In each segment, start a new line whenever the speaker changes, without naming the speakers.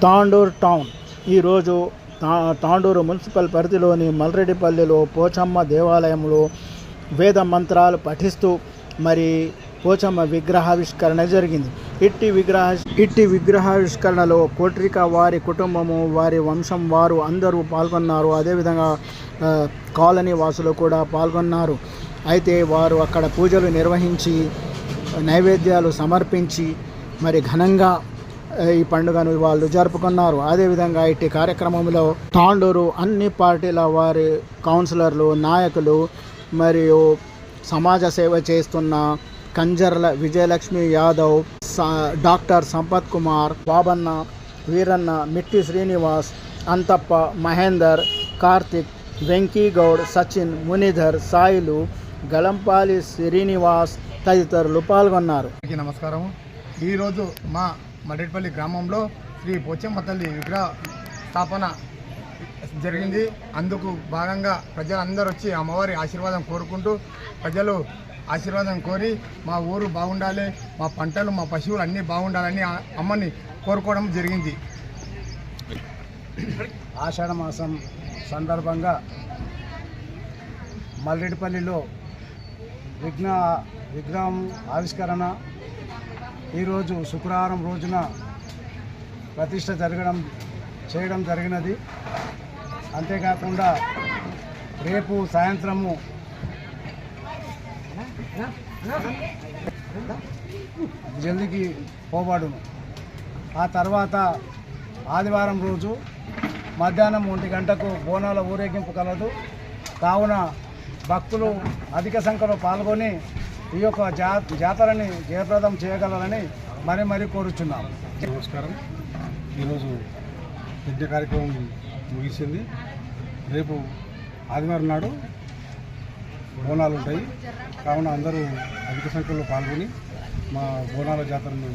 Tandur town ఈరోజు Tandur municipal పరిధిలోని మల్రెడ్డిపల్లిలో పోచమ్మ దేవాలయంలో వేద మంత్రాలు పఠిస్తూ మరి పోచమ్మ విగ్రహావిష్కరణ జరిగింది. ఇట్టి విగ్రహావిష్కరణలో కోట్రిక వారి కుటుంబము, వారి వంశం వారు అందరూ పాల్గొన్నారు. అదేవిధంగా కాలనీ వాసులు కూడా పాల్గొన్నారు. అయితే వారు అక్కడ పూజలు నిర్వహించి నైవేద్యాలు సమర్పించి మరి ఘనంగా ఈ పండుగను వాళ్ళు జరుపుకున్నారు. అదేవిధంగా ఇట్టి కార్యక్రమంలో తాండూరు అన్ని పార్టీల వారి కౌన్సిలర్లు, నాయకులు మరియు సమాజ సేవ చేస్తున్న కంజర్ల విజయలక్ష్మి యాదవ్, డాక్టర్ సంపత్ కుమార్, బాబన్న, వీరన్న, మిట్టి శ్రీనివాస్, అంతప్ప, మహేందర్, కార్తిక్, వెంకీగౌడ్, సచిన్, మునిధర్, సాయిలు, గలంపాలి శ్రీనివాస్ తదితరులు పాల్గొన్నారు.
నమస్కారం. ఈరోజు మా మల్రెడ్డిపల్లి గ్రామంలో శ్రీ పోచమ్మ తల్లి విగ్రహ స్థాపన జరిగింది. అందుకు భాగంగా ప్రజలందరూ వచ్చి అమ్మవారి ఆశీర్వాదం కోరుకుంటూ ప్రజలు ఆశీర్వాదం కోరి మా ఊరు బాగుండాలి, మా పంటలు, మా పశువులు అన్నీ బాగుండాలని అమ్మని కోరుకోవడం జరిగింది.
ఆషాఢ మాసం సందర్భంగా మల్రెడ్డిపల్లిలో విగ్రహం ఆవిష్కరణ ఈరోజు శుక్రవారం రోజున ప్రతిష్ట చేయడం జరిగినది. అంతేకాకుండా రేపు సాయంత్రము జల్దికి పోబడును. ఆ తర్వాత ఆదివారం రోజు మధ్యాహ్నం 1 గంటకు బోనాల ఊరేగింపు కలదు. కావున భక్తులు అధిక సంఖ్యలో పాల్గొని ఈ యొక్క జాతరని జయప్రదం చేయగలరని మరీ కోరుచున్నాం.
నమస్కారం. ఈరోజు యజ్ఞ కార్యక్రమం ముగిసింది. రేపు ఆదివారం నాడు బోనాలు ఉంటాయి. కావున అందరూ అధిక సంఖ్యలో పాల్గొని మా బోనాల జాతరను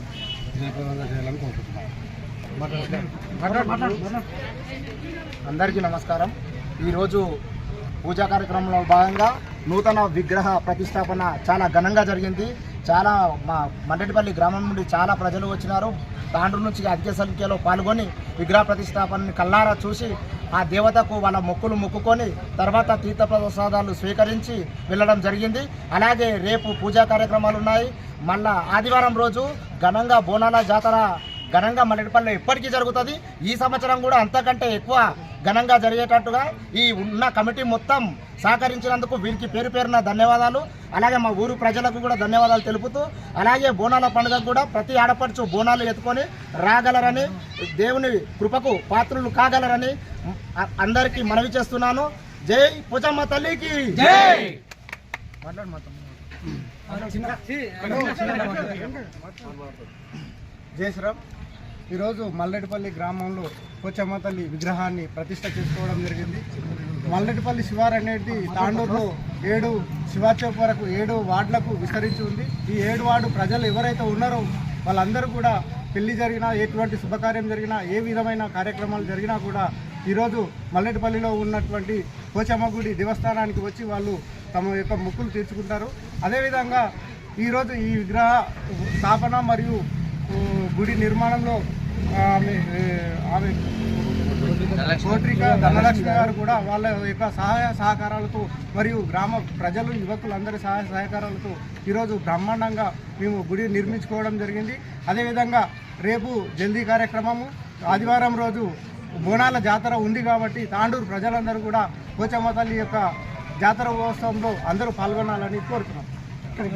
జయప్రదంగా చేయాలని కోరుకుంటున్నాం.
అందరికీ నమస్కారం. ఈరోజు పూజా కార్యక్రమంలో భాగంగా నూతన విగ్రహ ప్రతిష్టాపన చాలా ఘనంగా జరిగింది. చాలా మా మల్రెడ్డిపల్లి గ్రామం నుండి చాలా ప్రజలు వచ్చినారు. తాండూరు నుంచి అధిక సంఖ్యలో పాల్గొని విగ్రహ ప్రతిష్టాపనని కల్లారా చూసి ఆ దేవతకు వాళ్ళ మొక్కులు మొక్కుకొని తర్వాత తీర్థప్రసాదాలు స్వీకరించి వెళ్ళడం జరిగింది. అలాగే రేపు పూజా కార్యక్రమాలు ఉన్నాయి. మళ్ళా ఆదివారం రోజు ఘనంగా బోనాల జాతర ఘనంగా మల్రెడ్డిపల్లిలో ఎప్పటికీ జరుగుతుంది. ఈ సంవత్సరం కూడా అంతకంటే ఎక్కువ ఘనంగా జరిగేటట్టుగా ఈ ఉన్న కమిటీ మొత్తం సహకరించినందుకు వీరికి పేరు పేరున ధన్యవాదాలు. అలాగే మా ఊరు ప్రజలకు కూడా ధన్యవాదాలు తెలుపుతూ అలాగే బోనాల పండుగకు కూడా ప్రతి ఆడపడుచు బోనాలు ఎత్తుకొని రాగలరని, దేవుని కృపకు పాత్రులు కాగలరని అందరికీ మనవి చేస్తున్నాను. జై పోచమ్మ తల్లికి జై.
జై శ్రీరామ్. ఈరోజు మల్రెడ్డిపల్లి గ్రామంలో పోచమ్మ తల్లి విగ్రహాన్ని ప్రతిష్ట చేసుకోవడం జరిగింది. మల్రెడ్డిపల్లి శివారు అనేది తాండూరులో 7 శివాచౌక్ వరకు 7 వార్డులకు విస్తరించి ఉంది. ఈ 7 వార్డు ప్రజలు ఎవరైతే ఉన్నారో వాళ్ళందరూ కూడా పెళ్లి జరిగినా, ఎటువంటి శుభకార్యం జరిగినా, ఏ విధమైన కార్యక్రమాలు జరిగినా కూడా ఈరోజు మల్రెడ్డిపల్లిలో ఉన్నటువంటి పోచమ్మ గుడి దేవస్థానానికి వచ్చి వాళ్ళు తమ యొక్క మొక్కులు తీర్చుకుంటారు. అదేవిధంగా ఈరోజు ఈ విగ్రహ స్థాపన మరియు గుడి నిర్మాణంలో ఆమె కోట్రిక ధనలక్ష్మి గారు కూడా వాళ్ళ యొక్క సహాయ సహకారాలతో మరియు గ్రామ ప్రజలు, యువకులందరి సహాయ సహకారాలతో ఈరోజు బ్రహ్మాండంగా మేము గుడి నిర్మించుకోవడం జరిగింది. అదేవిధంగా రేపు జల్దీ కార్యక్రమము, ఆదివారం రోజు బోనాల జాతర ఉంది కాబట్టి తాండూరు ప్రజలందరూ కూడా పోచమ్మ తల్లి యొక్క జాతర మహోత్సవంలో అందరూ పాల్గొనాలని కోరుతున్నాం.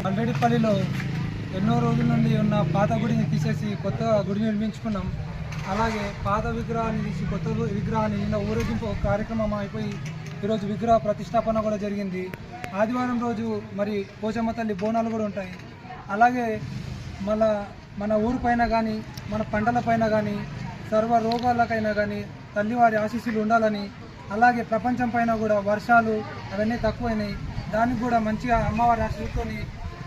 మల్రెడ్డిపల్లిలో ఎన్నో రోజుల నుండి ఉన్న పాత గుడిని తీసేసి కొత్త గుడి నిర్మించుకున్నాం. అలాగే పాత విగ్రహాన్ని తీసి కొత్త విగ్రహాన్ని నిన్న ఊరేగింపు కార్యక్రమం అయిపోయి ఈరోజు విగ్రహ ప్రతిష్టాపన కూడా జరిగింది. ఆదివారం రోజు మరి పోచమ్మ తల్లి బోనాలు కూడా ఉంటాయి. అలాగే మన ఊరు పైన కానీ, మన పంటల పైన కానీ, సర్వ రోగాలకైనా కానీ తల్లివారి ఆశీస్సులు ఉండాలని, అలాగే ప్రపంచం పైన కూడా వర్షాలు అవన్నీ తక్కువైనాయి, దానికి కూడా మంచిగా అమ్మవారి ఆశీస్సులతో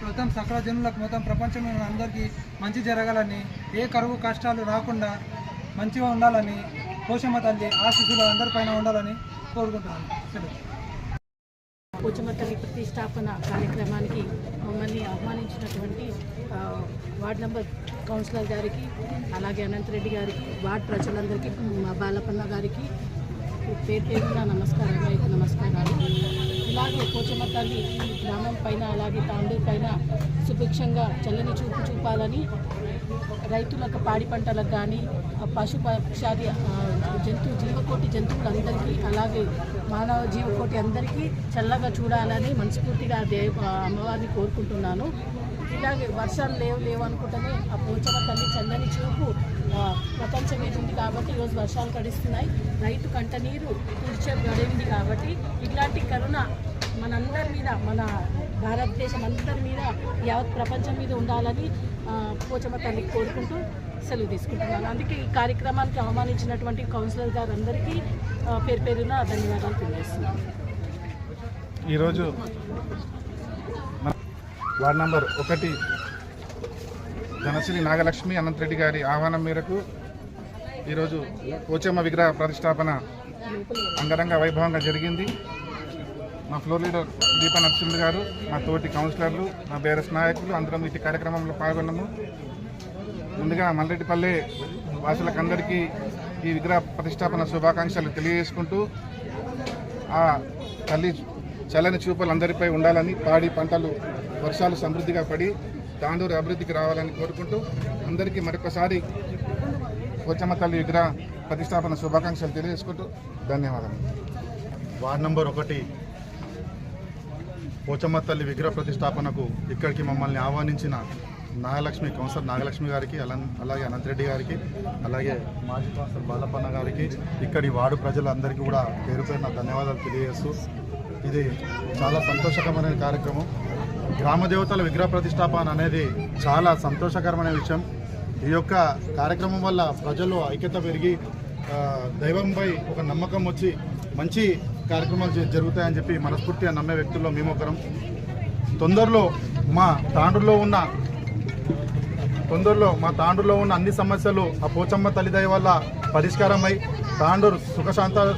మొత్తం సకల జనులకు, మొత్తం ప్రపంచంలో అందరికీ మంచి జరగాలని, ఏ కరువు కష్టాలు రాకుండా మంచిగా ఉండాలని, పోచమ్మ తల్లి ఆశీస్సులు అందరిపైన ఉండాలని కోరుకుంటున్నాను.
పోచమ్మ తల్లి ప్రతిష్టాపన కార్యక్రమానికి మమ్మల్ని ఆహ్వానించినటువంటి వార్డ్ నంబర్ కౌన్సిలర్ గారికి, అలాగే అనంతరెడ్డి గారికి, వార్డ్ ప్రజలందరికీ, మా బాలపన్న గారికి పేరున నమస్కారాలు. ఇలాగే పోచమ్మ తల్లి ఈ గ్రామం పైన, అలాగే తాండూరు పైన సుభిక్షంగా చల్లని చూపు చూపాలని, రైతులకు, పాడి పంటలకు కానీ, పశు పక్షాది జీవకోటి జంతువులందరికీ, అలాగే మానవ జీవకోటి అందరికీ చల్లగా చూడాలని మనస్ఫూర్తిగా అమ్మవారిని కోరుకుంటున్నాను. ఇలాగే వర్షాలు లేవు అనుకుంటేనే ఆ పోచమ్మ తల్లి చల్లని చూపు ప్రపంచం మీద ఉంది కాబట్టి ఈరోజు వర్షాలు పడిస్తున్నాయి. రైతు కంట నీరు గడిగింది కాబట్టి ఇట్లాంటి కరుణ మనందరి మీద, మన భారతదేశం అందరి మీద, యావత్ ప్రపంచం మీద ఉండాలని పోచమ్మ తల్లికి కోరుకుంటూ సెలవు తీసుకుంటున్నాను. అందుకే ఈ కార్యక్రమానికి ఆహ్వానించినటువంటి కౌన్సిలర్ గారు అందరికీ పేరున ధన్యవాదాలు తెలియజేస్తున్నాను.
ఈరోజు వార్డ్ నంబర్ 1 ధనశ్రీ నాగలక్ష్మి అనంతరెడ్డి గారి ఆహ్వానం మేరకు ఈరోజు పోచమ్మ విగ్రహ ప్రతిష్టాపన అంగరంగ వైభవంగా జరిగింది. మా ఫ్లోర్ లీడర్ దీపా నరసింహ గారు, మా తోటి కౌన్సిలర్లు, మా బేరస్ నాయకులు అందరం ఈ కార్యక్రమంలో పాల్గొన్నాము. ముందుగా మల్లెడ్డిపల్లె వాసులకందరికీ ఈ విగ్రహ ప్రతిష్టాపన శుభాకాంక్షలు తెలియజేసుకుంటూ, ఆ తల్లి చల్లని చూపులు అందరిపై ఉండాలని, పాడి పంటలు వర్షాలు సమృద్ధిగా పడి తాండూరు అభివృద్ధికి రావాలని కోరుకుంటూ అందరికీ మరొకసారి పోచమ్మ తల్లి విగ్రహ ప్రతిష్టాపన శుభాకాంక్షలు తెలియజేసుకుంటూ ధన్యవాదాలు.
వార్డ్ నంబర్ 1 పోచమ్మ తల్లి విగ్రహ ప్రతిష్టాపనకు ఇక్కడికి మమ్మల్ని ఆహ్వానించిన నాగలక్ష్మి, కౌన్సిలర్ నాగలక్ష్మి గారికి, అలాగే అనంతరెడ్డి గారికి, అలాగే మాజీ కౌన్సిలర్ బాలపన్న గారికి, ఇక్కడి వార్డు ప్రజలందరికీ కూడా పేరున ధన్యవాదాలు తెలియజేస్తూ, ఇది చాలా సంతోషకరమైన కార్యక్రమం. గ్రామ దేవతల విగ్రహ ప్రతిష్టాపన అనేది చాలా సంతోషకరమైన విషయం. ఈ యొక్క కార్యక్రమం వల్ల ప్రజల్లో ఐక్యత పెరిగి దైవంపై ఒక నమ్మకం వచ్చి మంచి కార్యక్రమాలు జరుగుతాయని చెప్పి మనస్ఫూర్తిగా నమ్మే వ్యక్తుల్లో మేమొకరం. తొందరలో మా తాండూరులో ఉన్న అన్ని సమస్యలు ఆ పోచమ్మ తల్లి దయ వల్ల పరిష్కారమై తాండూరు సుఖ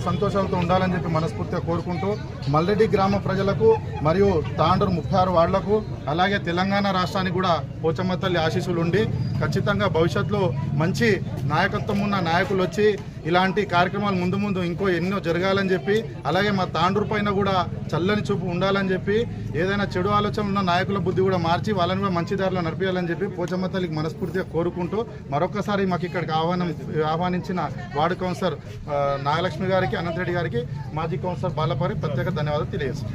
సంతోషాలతో ఉండాలని చెప్పి మనస్ఫూర్తిగా కోరుకుంటూ, మల్లెడ్డి గ్రామ ప్రజలకు మరియు తాండూరు 36 వార్డులకు, అలాగే తెలంగాణ రాష్ట్రానికి కూడా పోచమ్మ తల్లి ఆశీస్సులు ఉండి ఖచ్చితంగా భవిష్యత్తులో మంచి నాయకత్వం ఉన్న నాయకులు వచ్చి ఇలాంటి కార్యక్రమాలు ముందు ఇంకో ఎన్నో జరగాలని చెప్పి, అలాగే మా తాండూరు పైన కూడా చల్లని చూపు ఉండాలని చెప్పి, ఏదైనా చెడు ఆలోచన ఉన్న నాయకుల బుద్ధి కూడా మార్చి వాళ్ళని కూడా మంచి దారిలో నడిపించాలని చెప్పి పోచమ్మ తల్లికి మనస్ఫూర్తిగా కోరుకుంటూ, మరొకసారి మాకు ఇక్కడికి ఆహ్వానించిన వార్డు కౌన్సిలర్ నాగలక్ష్మి గారికి, అనంతరెడ్డి గారికి, మాజీ కౌన్సిలర్ బాలపరి ప్రత్యేక ధన్యవాదాలు తెలియజేస్తాం.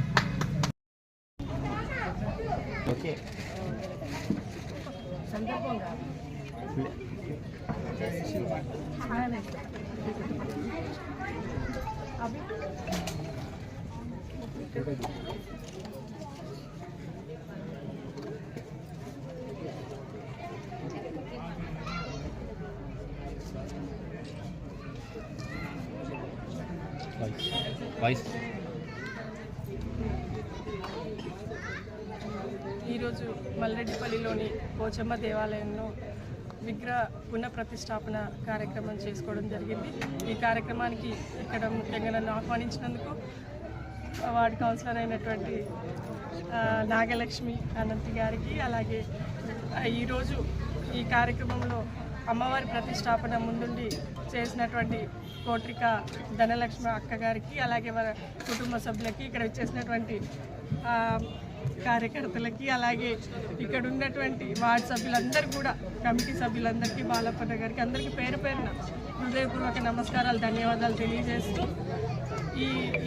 ఈరోజు మల్లెడ్డిపల్లిలోని పోచమ్మ దేవాలయంలో విగ్రహ పునఃప్రతిష్టాపన కార్యక్రమం చేసుకోవడం జరిగింది. ఈ కార్యక్రమానికి ఇక్కడ ముఖ్యంగా నన్ను ఆహ్వానించినందుకు వార్డు కౌన్సిలర్ అయినటువంటి నాగలక్ష్మి అనంతి గారికి, అలాగే ఈరోజు ఈ కార్యక్రమంలో అమ్మవారి ప్రతిష్టాపన ముందుండి చేసినటువంటి కోట్రిక ధనలక్ష్మి అక్క గారికి, అలాగే వారి కుటుంబ సభ్యులకి, ఇక్కడ వచ్చేసినటువంటి కార్యకర్తలకి, అలాగే ఇక్కడ ఉన్నటువంటి వార్డు సభ్యులందరూ కూడా, కమిటీ సభ్యులందరికీ, బాలపన్న గారికి అందరికీ పేరున హృదయపూర్వక నమస్కారాలు, ధన్యవాదాలు తెలియజేస్తూ,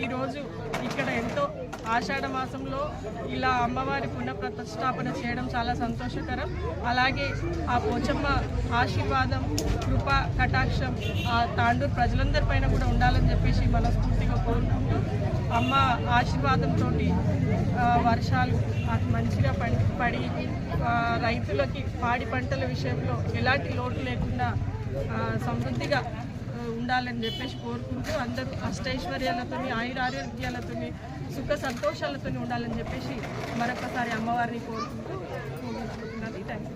ఈరోజు ఇక్కడ ఎంతో ఆషాఢ మాసంలో ఇలా అమ్మవారి పునఃప్రతిష్టాపన చేయడం చాలా సంతోషకరం. అలాగే ఆ పోచమ్మ ఆశీర్వాదం, కృప, కటాక్షం ఆ తాండూరు ప్రజలందరిపైన కూడా ఉండాలని చెప్పేసి మనస్ఫూర్తిగా కోరుకుంటూ, అమ్మ ఆశీర్వాదంతో వర్షాలు మంచిగా పడి రైతులకి పాడి పంటల విషయంలో ఎలాంటి లోటు లేకుండా సమృద్ధిగా ఉండాలని చెప్పేసి కోరుకుంటూ, అందరూ అష్టైశ్వర్యాలతో, ఆయురారోగ్యాలతో, సుఖ సంతోషాలతో ఉండాలని చెప్పేసి మరొకసారి అమ్మవారిని కోరుకుంటూ ముగించుకుంటున్నాను. Thank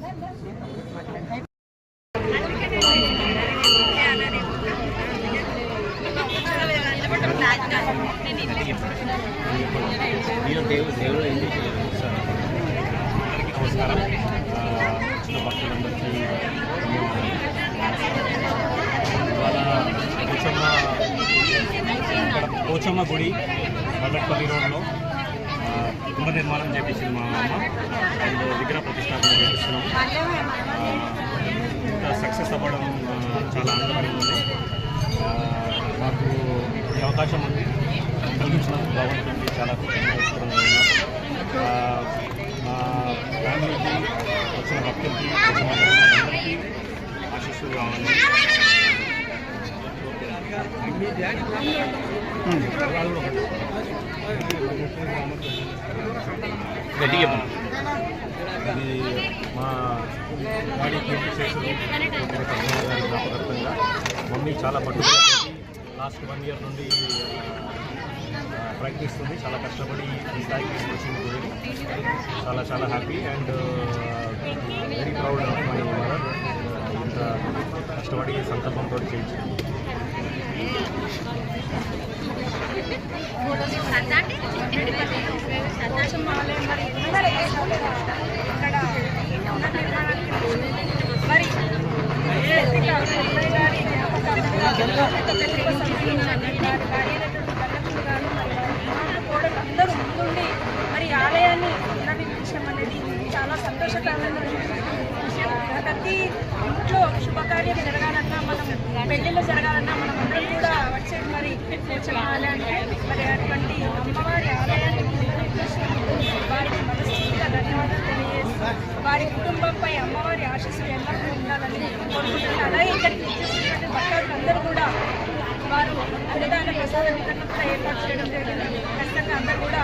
you.
అందరికీ నమస్కారం. వచ్చిన భక్తులందరికీ ఇవాళ పోచమ్మ గుడి మల్లెట్పల్లి రోడ్లో పునర్నిర్మాణం చేపించింది మా అమ్మ. అండ్ విగ్రహ ప్రతిష్టాపన చేపిస్తున్నాం. ఇంత సక్సెస్ అవ్వడం చాలా ఆనందకరంగా ఉంది. మాకు ఈ అవకాశం కలిగించినందుకు భగవంతుడికి చాలా కృతజ్ఞతలు ఉన్నాం. మా ఫ్యామిలీకి వచ్చిన భక్తులకి అందరికీ ఆశీస్సులు కావాలి. ఇది మా బాడీ కీర్తి చేసుకుని జ్ఞాపకర్తంగా మమ్మీ చాలా పట్టుదలతో లాస్ట్ 1 year నుండి ప్రయత్నిస్తుంది. చాలా కష్టపడి ఈ స్థాయికి తీసుకొచ్చింది గుడిని. చాలా చాలా happy and very proud of my mother. ఇంత కష్టపడి సంకల్పంతో చేయించింది.
అందరూ ముందుండి మరి ఆలయాన్ని పునర్నిర్మించడం అనేది చాలా సంతోషకరమైన విషయం. ప్రతి ఇంట్లో శుభకార్యం జరగాలన్నా, మనం పెళ్లిళ్ళు జరగాలన్నా మనం అందరం కూడా వచ్చేది మరి పోచమ్మ ఆలయానికి. మరి అటువంటి అమ్మవారి ఆలయాన్ని వారికి మనస్ఫూర్తిగా ధన్యవాదాలు తెలియజేస్తూ వారి కుటుంబంపై అమ్మవారి ఆశీస్సులు ఎల్లప్పుడూ ఉండాలని కోరుకుంటున్నాను. అలాగే ఇక్కడికి వచ్చేసినటువంటి భక్తులందరూ కూడా వారు అన్నదాన ప్రసాద వితరణ కూడా ఏర్పాటు చేయడం జరిగింది. ఖచ్చితంగా అందరూ కూడా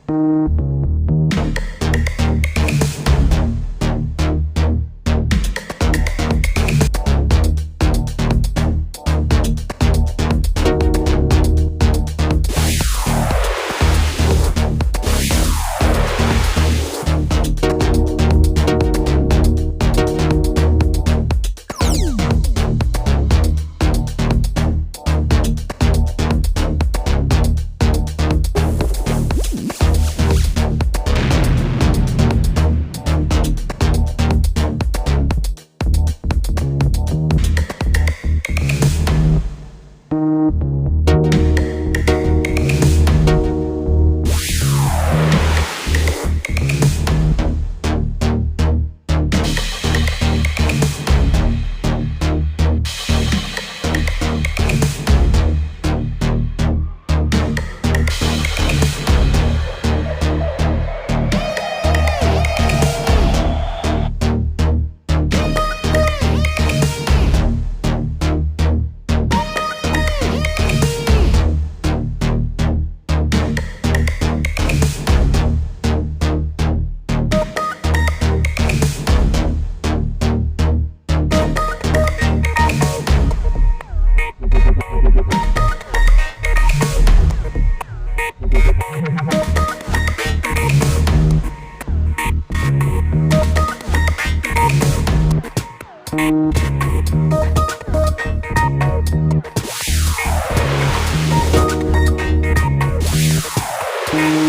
Thank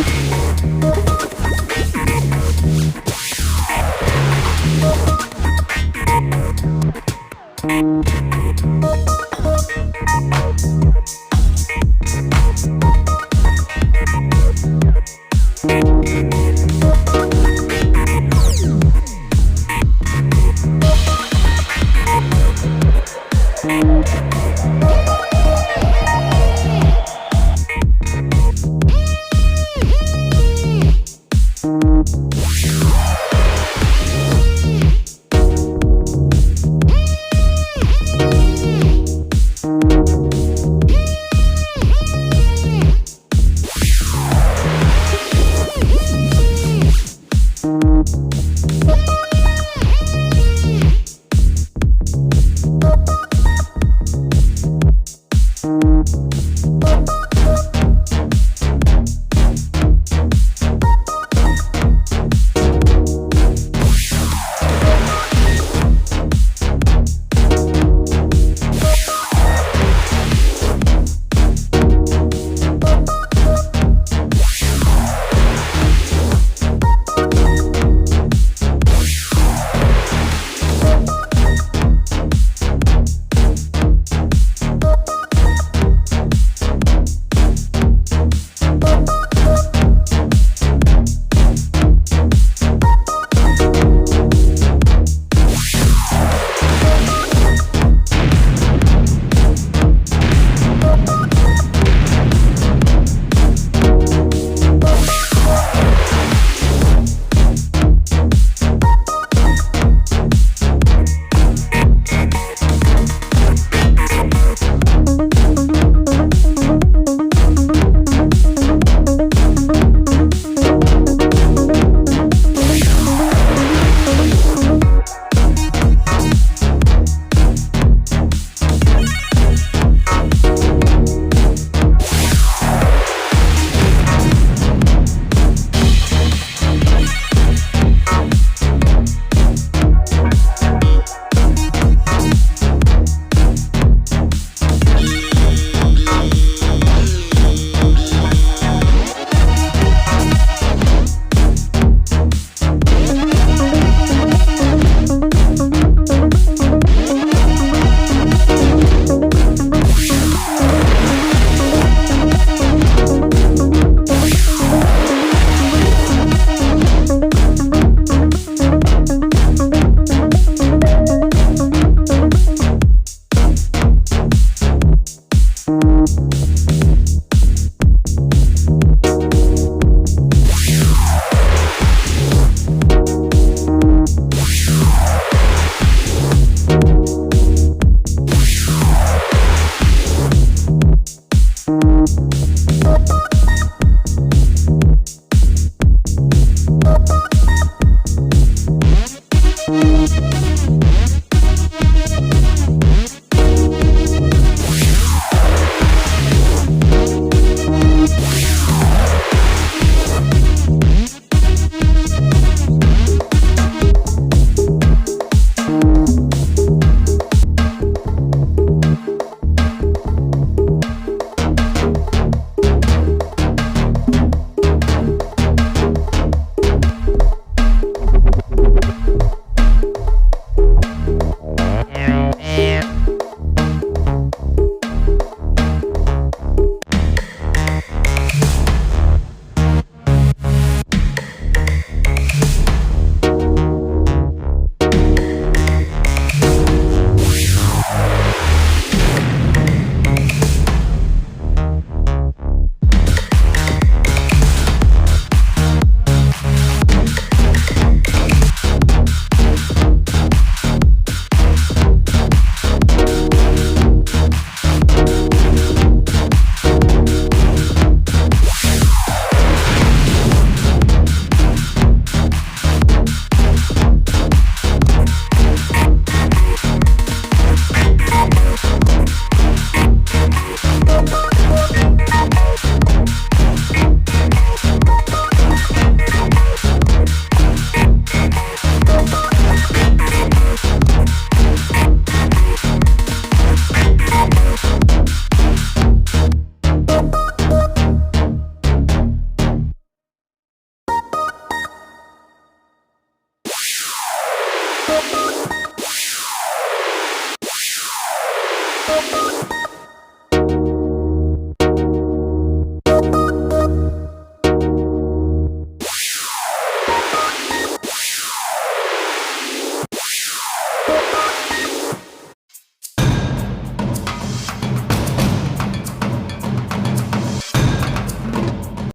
you.